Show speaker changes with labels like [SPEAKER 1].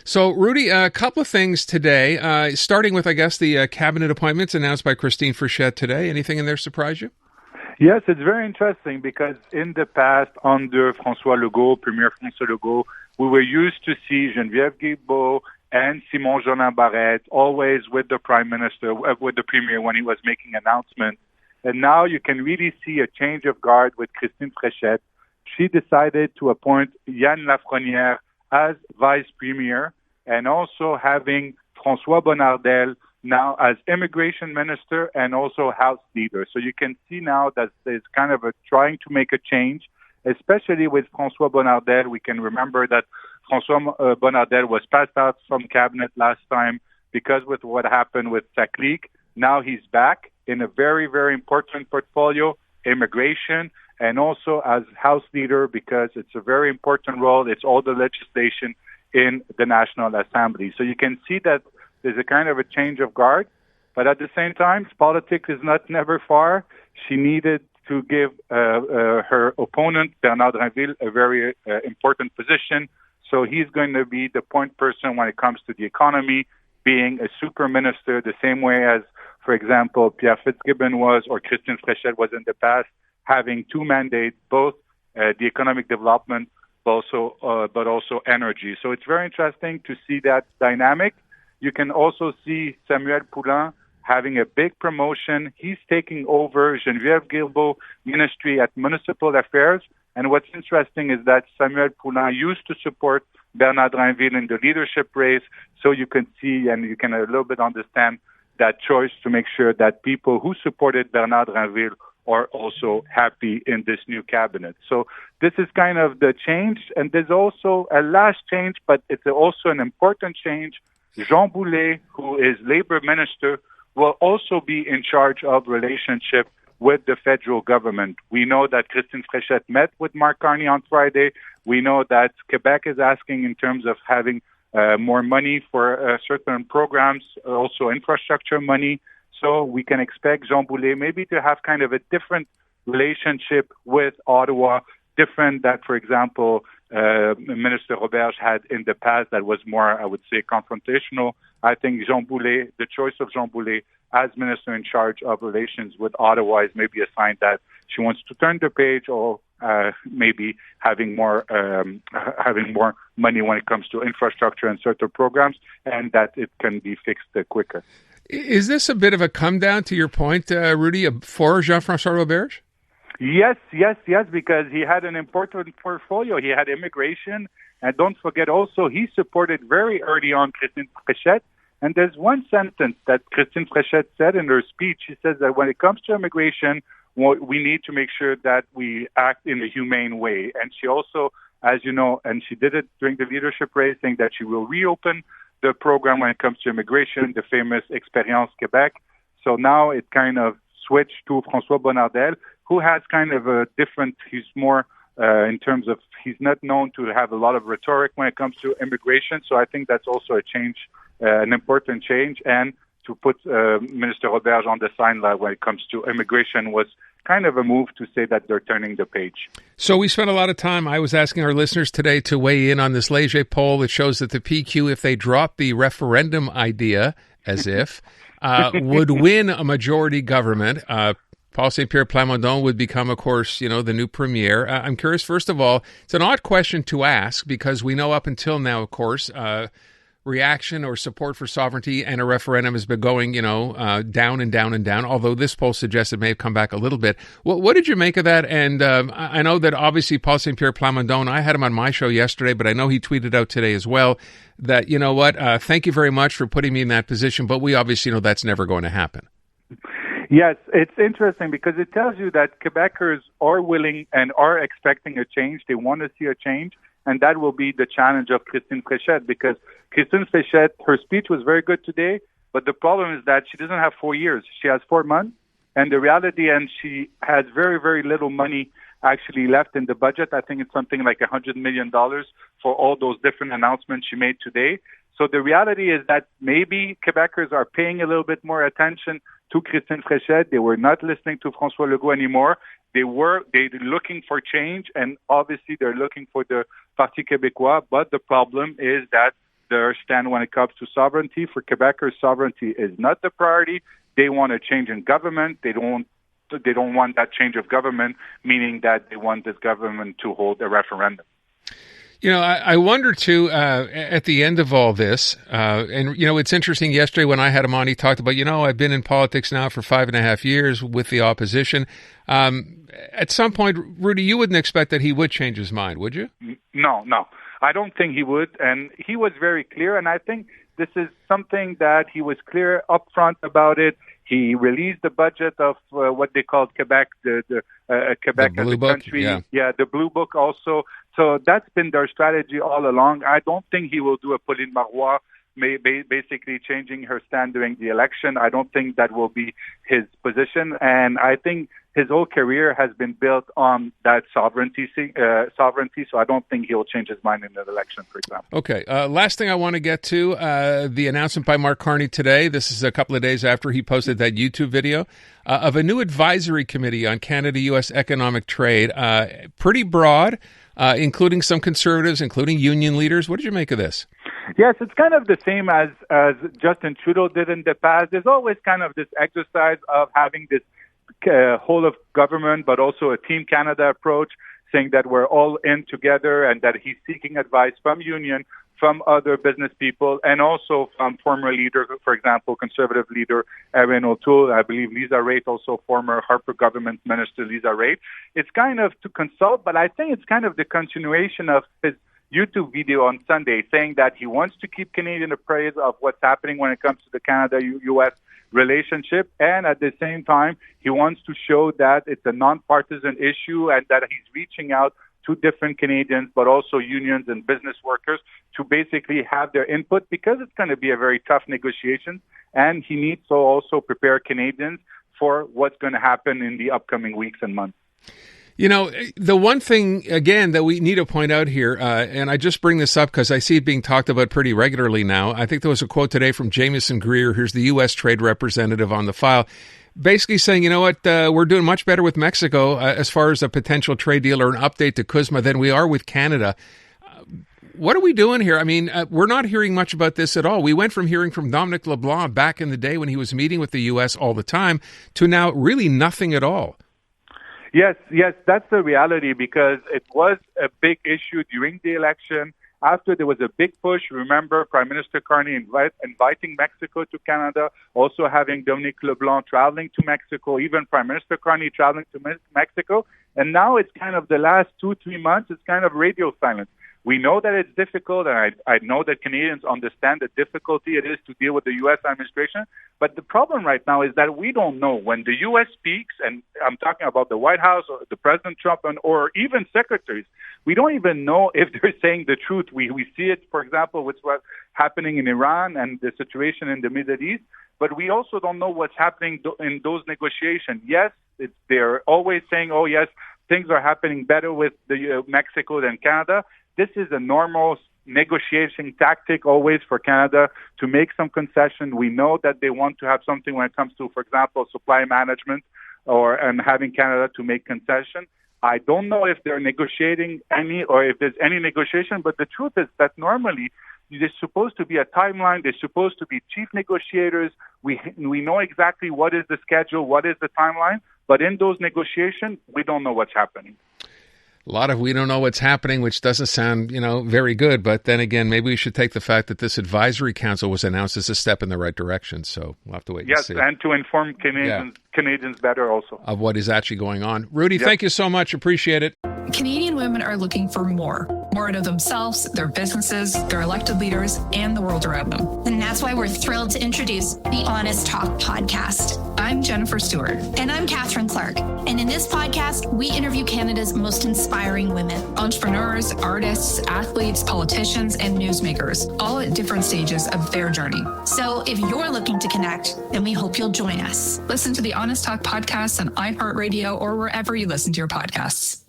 [SPEAKER 1] So, Rudy, a couple of things today, starting with, I guess, the cabinet appointments announced by Christine Fréchette today. Anything in there surprise you?
[SPEAKER 2] Yes, it's very interesting because in the past, under François Legault, Premier François Legault, we were used to see Geneviève Guilbeault and Simon Jolin Barrette always with the Prime Minister, with the Premier when he was making announcements. And now you can really see a change of guard with Christine Fréchette. She decided to appoint Yann Lafrenière as Vice Premier and also having François Bonnardel now as Immigration Minister and also House Leader. So you can see now that there's kind of trying to make a change, especially with François Bonnardel. We can remember that François Bonnardel was passed out from cabinet last time because with what happened with Saclic. Now he's back in a very, very important portfolio, immigration, and also as House Leader because it's a very important role. It's all the legislation in the National Assembly. So you can see that there's a kind of a change of guard, but at the same time, politics is not never far. She needed to give her opponent, Bernard Drinville, a very important position. So he's going to be the point person when it comes to the economy, being a super minister the same way as, for example, Pierre Fitzgibbon was or Christine Fréchette was in the past, having two mandates, both the economic development, but also energy. So it's very interesting to see that dynamic. You can also see Samuel Poulin having a big promotion. He's taking over Geneviève Guilbeault Ministry at Municipal Affairs. And what's interesting is that Samuel Poulin used to support Bernard Drinville in the leadership race. So you can see and you can a little bit understand that choice to make sure that people who supported Bernard Drinville are also happy in this new cabinet. So this is kind of the change. And there's also a last change, but it's also an important change. Jean Boulet, who is Labor Minister, will also be in charge of relationship with the federal government. We know that Christine Fréchette met with Mark Carney on Friday. We know that Quebec is asking in terms of having more money for certain programs, also infrastructure money. So we can expect Jean Boulet maybe to have kind of a different relationship with Ottawa, different that, for example, Minister Roberge had in the past that was more, I would say, confrontational. I think Jean Boulet, the choice of Jean Boulet as Minister in charge of relations with Ottawa is maybe a sign that she wants to turn the page or maybe having more money when it comes to infrastructure and certain programs and that it can be fixed quicker.
[SPEAKER 1] Is this a bit of a come down to your point, Rudy, for Jean-François Roberge?
[SPEAKER 2] Yes, because he had an important portfolio. He had immigration, and don't forget also he supported very early on Christine Fréchette. And there's one sentence that Christine Fréchette said in her speech. She says that when it comes to immigration, we need to make sure that we act in a humane way. And she also, as you know, and she did it during the leadership race, saying that she will reopen the program when it comes to immigration, the famous Expérience Québec. So now it kind of switched to François Bonnardel, who has kind of a different, he's more in terms of, he's not known to have a lot of rhetoric when it comes to immigration. So I think that's also a change, an important change. And to put Minister Roberge on the sideline when it comes to immigration was kind of a move to say that they're turning the page.
[SPEAKER 1] So we spent a lot of time, I was asking our listeners today to weigh in on this Leger poll that shows that the PQ, if they drop the referendum idea, as if, would win a majority government. Paul Saint-Pierre Plamondon would become, of course, the new premier. I'm curious, first of all, it's an odd question to ask because we know up until now, of course, reaction or support for sovereignty and a referendum has been going, down and down and down, although this poll suggests it may have come back a little bit. What did you make of that? And I know that obviously Paul Saint-Pierre Plamondon, I had him on my show yesterday, but I know he tweeted out today as well that, thank you very much for putting me in that position, but we obviously know that's never going to happen.
[SPEAKER 2] Yes, it's interesting because it tells you that Quebecers are willing and are expecting a change. They want to see a change, and that will be the challenge of Christine Fréchette because Christine Fréchette, her speech was very good today, but the problem is that she doesn't have 4 years. She has 4 months, and the reality, and she has very, very little money actually left in the budget. I think it's something like $100 million for all those different announcements she made today. So the reality is that maybe Quebecers are paying a little bit more attention to Christine Fréchette. They were not listening to François Legault anymore. They're looking for change, and obviously they're looking for the Parti Québécois. But the problem is that their stand when it comes to sovereignty. For Quebecers, sovereignty is not the priority. They want a change in government. They don't want that change of government, meaning that they want this government to hold a referendum.
[SPEAKER 1] You know, I wonder, too, at the end of all this, and, you know, it's interesting, yesterday when I had him on, he talked about, you know, I've been in politics now for 5.5 years with the opposition. At some point, Rudy, you wouldn't expect that he would change his mind, would you?
[SPEAKER 2] No. I don't think he would, and he was very clear, and I think this is something that he was clear upfront about it. He released the budget of what they called Quebec, Quebec
[SPEAKER 1] the
[SPEAKER 2] as a country.
[SPEAKER 1] Yeah,
[SPEAKER 2] the Blue Book also. So that's been their strategy all along. I don't think he will do a Pauline Marois, basically changing her stand during the election. I don't think that will be his position. And I think his whole career has been built on that sovereignty. So I don't think he'll change his mind in the election, for example.
[SPEAKER 1] Okay. Last thing I want to get to, the announcement by Mark Carney today. This is a couple of days after he posted that YouTube video of a new advisory committee on Canada-U.S. economic trade. Pretty broad, including some conservatives, including union leaders. What did you make of this?
[SPEAKER 2] Yes, it's kind of the same as Justin Trudeau did in the past. There's always kind of this exercise of having this whole of government, but also a Team Canada approach, saying that we're all in together and that he's seeking advice from union, from other business people, and also from former leaders, for example, Conservative leader Erin O'Toole, I believe Lisa Raitt, also former Harper government minister Lisa Raitt. It's kind of to consult, but I think it's kind of the continuation of his YouTube video on Sunday, saying that he wants to keep Canadian appraised of what's happening when it comes to the Canada-U.S. relationship, and at the same time, he wants to show that it's a nonpartisan issue and that he's reaching out to different Canadians, but also unions and business workers to basically have their input, because it's going to be a very tough negotiation, and he needs to also prepare Canadians for what's going to happen in the upcoming weeks and months.
[SPEAKER 1] You know, the one thing, again, that we need to point out here, and I just bring this up because I see it being talked about pretty regularly now. I think there was a quote today from Jameson Greer, who's the U.S. trade representative on the file, basically saying, you know what, we're doing much better with Mexico as far as a potential trade deal or an update to CUSMA than we are with Canada. What are we doing here? I mean, we're not hearing much about this at all. We went from hearing from Dominic LeBlanc back in the day when he was meeting with the U.S. all the time to now really nothing at all.
[SPEAKER 2] Yes, that's the reality, because it was a big issue during the election. After there was a big push, remember Prime Minister Carney inviting Mexico to Canada, also having Dominic LeBlanc traveling to Mexico, even Prime Minister Carney traveling to Mexico. And now it's kind of the last 2-3 months, it's kind of radio silence. We know that it's difficult, and I know that Canadians understand the difficulty it is to deal with the U.S. administration. But the problem right now is that we don't know when the U.S. speaks, and I'm talking about the White House or the President Trump or even secretaries. We don't even know if they're saying the truth. We see it, for example, with what's happening in Iran and the situation in the Middle East. But we also don't know what's happening in those negotiations. Yes, they're always saying, oh, yes, things are happening better with Mexico than Canada. This is a normal negotiation tactic always for Canada to make some concession. We know that they want to have something when it comes to, for example, supply management and having Canada to make concession. I don't know if they're negotiating any or if there's any negotiation, but the truth is that normally there's supposed to be a timeline. There's supposed to be chief negotiators. We know exactly what is the schedule, what is the timeline, but in those negotiations, we don't know what's happening.
[SPEAKER 1] A lot of we don't know what's happening, which doesn't sound, very good. But then again, maybe we should take the fact that this advisory council was announced as a step in the right direction. So we'll have to wait and see.
[SPEAKER 2] Yes, and to inform Canadians better also.
[SPEAKER 1] Of what is actually going on. Rudy, thank you so much. Appreciate it.
[SPEAKER 3] Canadian women are looking for more out of themselves, their businesses, their elected leaders, and the world around them.
[SPEAKER 4] And that's why we're thrilled to introduce the Honest Talk podcast.
[SPEAKER 3] I'm Jennifer Stewart.
[SPEAKER 4] And I'm Catherine Clark. And in this podcast, we interview Canada's most inspiring women.
[SPEAKER 3] Entrepreneurs, artists, athletes, politicians, and newsmakers, all at different stages of their journey.
[SPEAKER 4] So if you're looking to connect, then we hope you'll join us.
[SPEAKER 3] Listen to the Honest Talk podcast on iHeartRadio or wherever you listen to your podcasts.